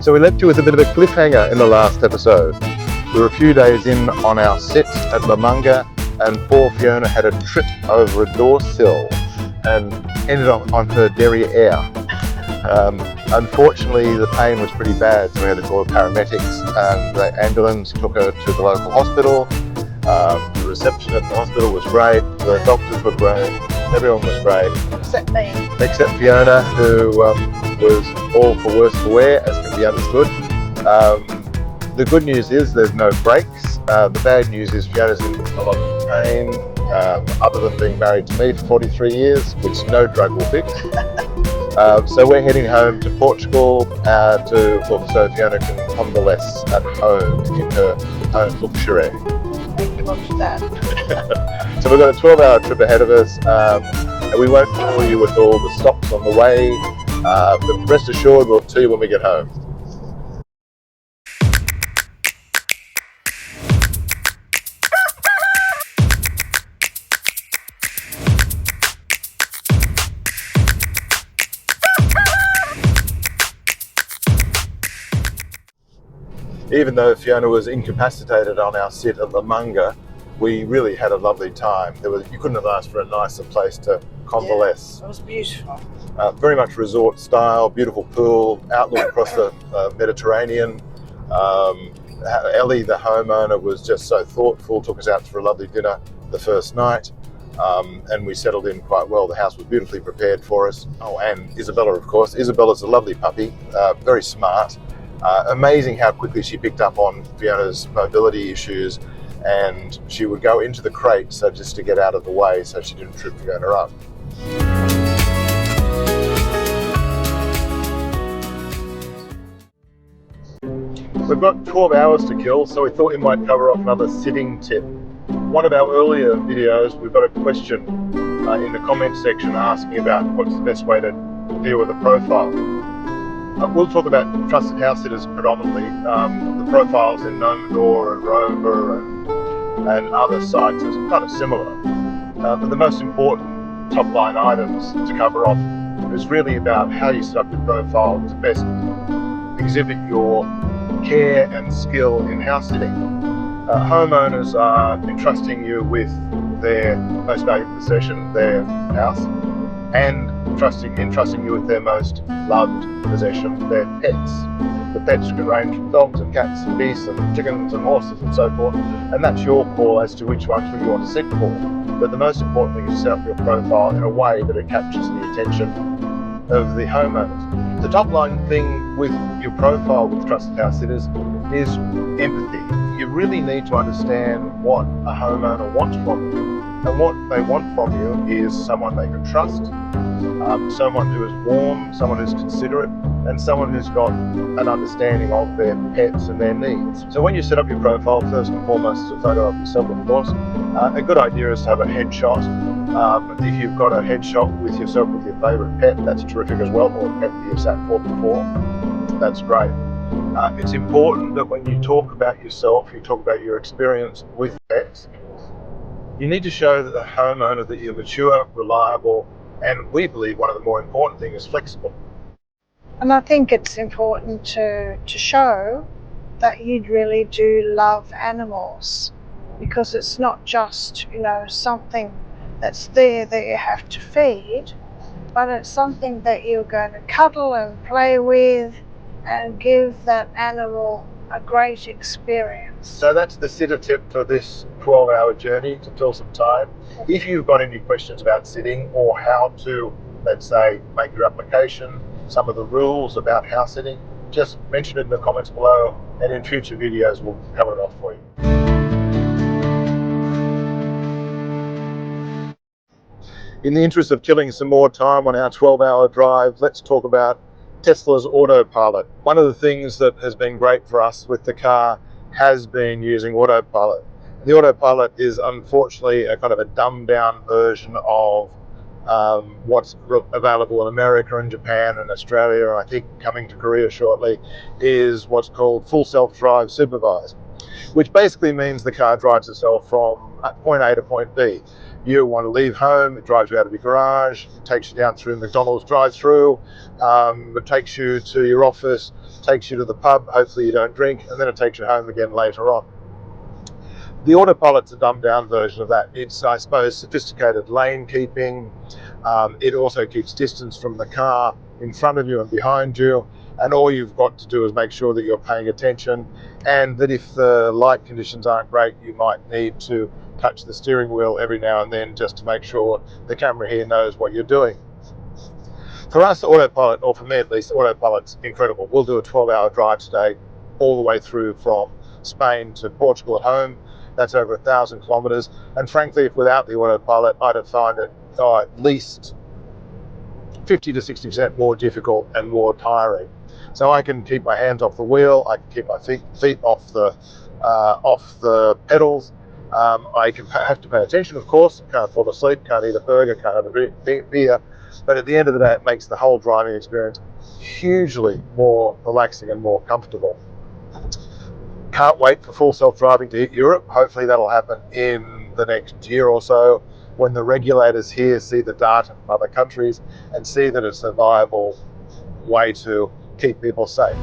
So we left you with a bit of a cliffhanger in the last episode. We were a few days in on our sit at La Manga, and poor Fiona had a trip over a door sill and ended up on her derriere. Unfortunately, the pain was pretty bad, so we had to call paramedics, and the ambulance took her to the local hospital. The reception at the hospital was great, the doctors were great, everyone was great. Except me. Except Fiona, who was all for worse for wear, as can be understood. The good news is there's no breaks. The bad news is Fiona's in a lot of pain, other than being married to me for 43 years, which no drug will fix. So we're heading home to Portugal so Fiona can convalesce at home in her own luxury. Thank you much for that. So we've got a 12-hour trip ahead of us, and we won't bore you with all the stops on the way, but rest assured we'll tell you when we get home. Even though Fiona was incapacitated on our sit at La Manga, we really had a lovely time. You couldn't have asked for a nicer place to convalesce. Yeah, it was beautiful. Very much resort style, beautiful pool, outlook across the Mediterranean. Ellie, the homeowner, was just so thoughtful, took us out for a lovely dinner the first night, and we settled in quite well. The house was beautifully prepared for us. Oh, and Isabella, of course. Isabella's a lovely puppy, very smart. Amazing how quickly she picked up on Fiona's mobility issues, and she would go into the crate just to get out of the way so she didn't trip Fiona up. We've got 12 hours to kill, so we thought we might cover off another sitting tip. One of our earlier videos, we've got a question in the comments section asking about what's the best way to deal with a profile. We'll talk about trusted house sitters predominantly. The profiles in Nomad and Rover and other sites are kind of similar. But the most important top line items to cover off is really about how you set up your profile to best exhibit your care and skill in house sitting. Homeowners are entrusting you with their most valuable possession, their house, and entrusting you with their most loved possession, their pets. The pets could range from dogs and cats and geese and chickens and horses and so forth, and that's your call as to which ones you want to sit for. But the most important thing is to set up your profile in a way that it captures the attention of the homeowners. The top line thing with your profile with trusted house sitters is empathy. You really need to understand what a homeowner wants from you. And what they want from you is someone they can trust, someone who is warm, someone who's considerate, and someone who's got an understanding of their pets and their needs. So when you set up your profile, first and foremost, it's a photo of yourself, of course. A good idea is to have a headshot. If you've got a headshot with yourself with your favourite pet, that's terrific as well, or a pet that you've sat for before. That's great. It's important that when you talk about yourself, you talk about your experience with pets, you need to show that the homeowner that you're mature, reliable, and we believe one of the more important things is flexible. And I think it's important to show that you really do love animals, because it's not just, something that's there that you have to feed, but it's something that you're going to cuddle and play with and give that animal a great experience. So that's the sitter tip for this 12-hour journey to fill some time. If you've got any questions about sitting or how to, let's say, make your application, some of the rules about house sitting, just mention it in the comments below, and in future videos we'll cover it off for you. In the interest of killing some more time on our 12-hour drive, let's talk about Tesla's autopilot. One of the things that has been great for us with the car has been using autopilot. The autopilot is unfortunately a kind of a dumbed down version of what's available in America and Japan and Australia, and I think coming to Korea shortly, is what's called full self-drive supervised, which basically means the car drives itself from point A to point B. You want to leave home, it drives you out of your garage, it takes you down through McDonald's drive-through, it takes you to your office, takes you to the pub, hopefully you don't drink, and then it takes you home again later on. The autopilot's a dumbed down version of that. It's, I suppose, sophisticated lane keeping. It also keeps distance from the car in front of you and behind you. And all you've got to do is make sure that you're paying attention, and that if the light conditions aren't great, you might need to touch the steering wheel every now and then just to make sure the camera here knows what you're doing. For us, autopilot, or for me at least, autopilot's incredible. We'll do a 12-hour drive today, all the way through from Spain to Portugal at home. That's over 1,000 kilometers. And frankly, if without the autopilot, I'd have found it at least 50 to 60% more difficult and more tiring. So I can keep my hands off the wheel, I can keep my feet off the pedals. I have to pay attention, of course. Can't fall asleep, can't eat a burger, can't have a beer. But at the end of the day, it makes the whole driving experience hugely more relaxing and more comfortable. Can't wait for full self-driving to hit Europe. Hopefully that'll happen in the next year or so, when the regulators here see the data from other countries and see that it's a viable way to keep people safe.